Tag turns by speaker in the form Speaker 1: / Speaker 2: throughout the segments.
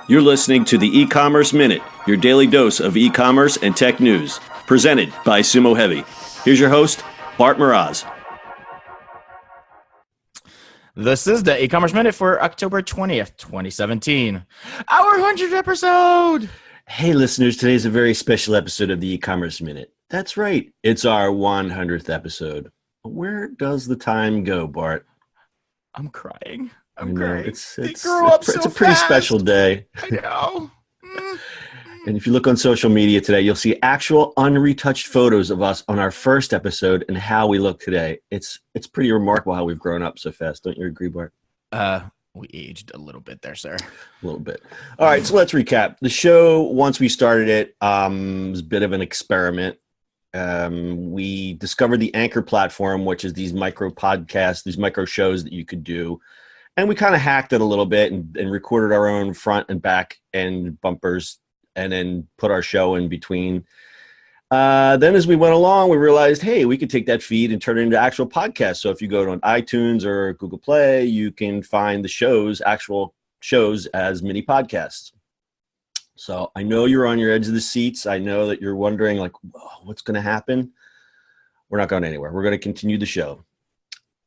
Speaker 1: You're listening to the E-Commerce Minute, your daily dose of e-commerce and tech news, presented by Sumo Heavy. Here's your host, Bart Mraz.
Speaker 2: This is the E-Commerce Minute for October 20th, 2017. Our 100th episode!
Speaker 3: Hey, listeners, today's a very special episode of the E-Commerce Minute. That's right, it's our 100th episode. Where does the time go, Bart?
Speaker 2: I'm crying.
Speaker 3: It's
Speaker 2: a
Speaker 3: pretty special day.
Speaker 2: I know.
Speaker 3: And if you look on social media today, you'll see actual unretouched photos of us on our first episode and how we look today. It's pretty remarkable how we've grown up so fast. Don't you agree, Bart?
Speaker 2: We aged a little bit there, sir.
Speaker 3: A little bit. All right, so let's recap. The show, once we started it, was a bit of an experiment. We discovered the Anchor platform, which is these micro podcasts, these micro shows that you could do. And we kind of hacked it a little bit and recorded our own front and back end bumpers and then put our show in between. Then as we went along, we realized, hey, we could take that feed and turn it into actual podcasts. So if you go on iTunes or Google Play, you can find the actual shows as mini podcasts. So I know you're on your edge of the seats. I know that you're wondering, like, what's going to happen? We're not going anywhere. We're going to continue the show.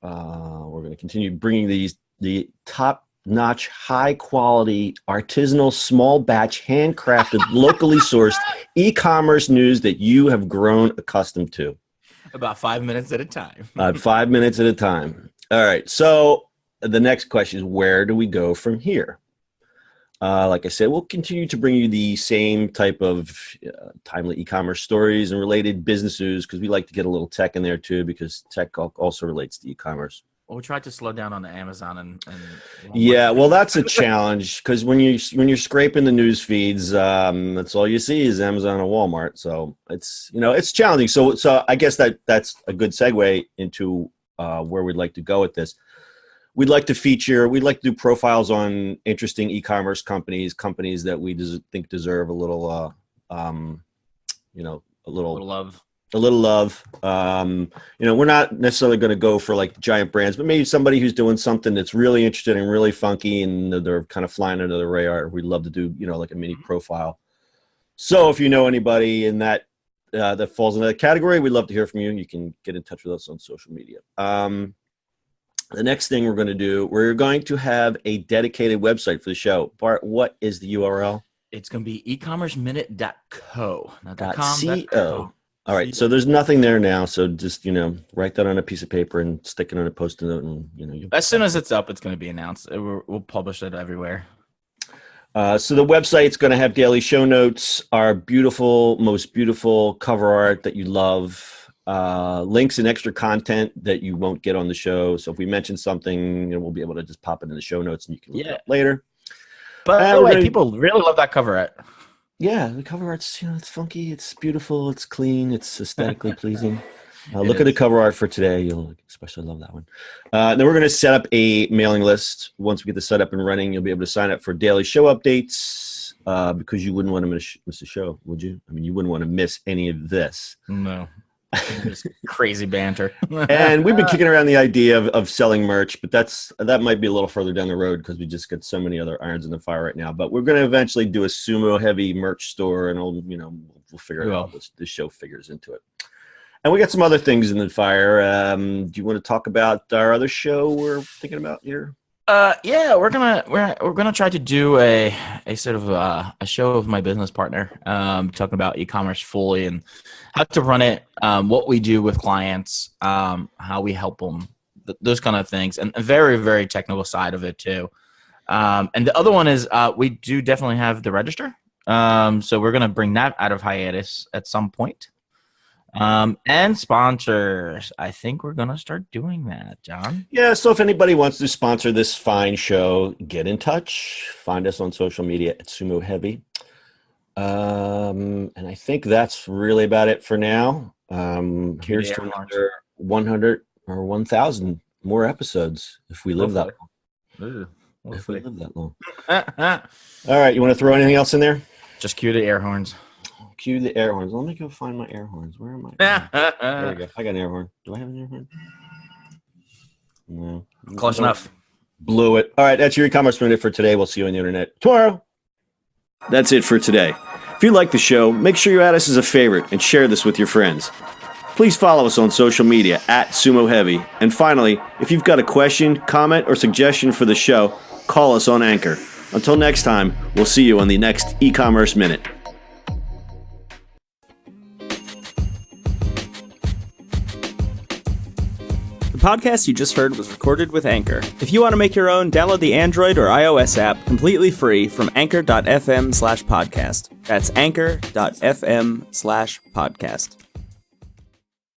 Speaker 3: We're going to continue bringing the top-notch, high-quality, artisanal, small-batch, handcrafted, locally sourced e-commerce news that you have grown accustomed to.
Speaker 2: About 5 minutes at a time.
Speaker 3: 5 minutes at a time. All right. So the next question is, where do we go from here? Like I said, we'll continue to bring you the same type of timely e-commerce stories and related business news because we like to get a little tech in there too because tech also relates to e-commerce.
Speaker 2: Well, we tried to slow down on the Amazon and
Speaker 3: yeah, well, that's a challenge because when you're scraping the news feeds, that's all you see is Amazon and Walmart. So it's challenging. So I guess that's a good segue into where we'd like to go with this. We'd like to do profiles on interesting e-commerce companies that we think deserve a little, a little
Speaker 2: love.
Speaker 3: A little love. We're not necessarily going to go for like giant brands, but maybe somebody who's doing something that's really interesting and really funky and they're kind of flying under the radar. We'd love to do, like a mini profile. So if you know anybody in that falls into that category, we'd love to hear from you. You can get in touch with us on social media. The next thing we're going to have a dedicated website for the show. Bart, what is the URL?
Speaker 2: It's going to be ecommerceminute.co. Not
Speaker 3: .co. All right, so there's nothing there now. So just write that on a piece of paper and stick it on a post-it note, and
Speaker 2: as soon as it's up, it's going to be announced. We'll publish it everywhere.
Speaker 3: So the website's going to have daily show notes, our most beautiful cover art that you love, links and extra content that you won't get on the show. So if we mention something, we'll be able to just pop it in the show notes, and you can look it up later.
Speaker 2: By the way, people really love that cover art.
Speaker 3: Yeah, the cover art's, it's funky, it's beautiful, it's clean, it's aesthetically pleasing. Look at the cover art for today. You'll especially love that one. Then we're going to set up a mailing list. Once we get the setup and running, you'll be able to sign up for daily show updates because you wouldn't want to miss a show, would you? I mean, you wouldn't want to miss any of this.
Speaker 2: No. Just crazy banter.
Speaker 3: And we've been kicking around the idea of selling merch, but that might be a little further down the road because we just got so many other irons in the fire right now. But we're going to eventually do a Sumo Heavy merch store, and we'll figure out how this show figures into it. And we got some other things in the fire. Do you want to talk about our other show we're thinking about here?
Speaker 2: Yeah, we're gonna try to do a sort of a show with my business partner, talking about e-commerce fully and how to run it, what we do with clients, how we help them, those kind of things, and a very, very technical side of it too. And the other one is we do definitely have the register, so we're gonna bring that out of hiatus at some point. And sponsors. I think we're going to start doing that, John.
Speaker 3: Yeah, so if anybody wants to sponsor this fine show, get in touch. Find us on social media at Sumo Heavy. And I think that's really about it for now. Here's to another 100 or 1,000 more episodes if we live that long. If we live that long. All right, you want to throw anything else in there?
Speaker 2: Just cue the air horns.
Speaker 3: Cue the air horns. Let me go find my air horns. Where am I? There we go. I got an air horn. Do I have an air horn? No.
Speaker 2: Close enough.
Speaker 3: Blew it. All right, that's your e-commerce minute for today. We'll see you on the internet tomorrow.
Speaker 1: That's it for today. If you like the show, make sure you add us as a favorite and share this with your friends. Please follow us on social media at Sumo Heavy. And finally, if you've got a question, comment, or suggestion for the show, call us on Anchor. Until next time, we'll see you on the next E-Commerce Minute.
Speaker 4: The podcast you just heard was recorded with Anchor. If you want to make your own, download the Android or iOS app completely free from anchor.fm/podcast. That's anchor.fm/podcast.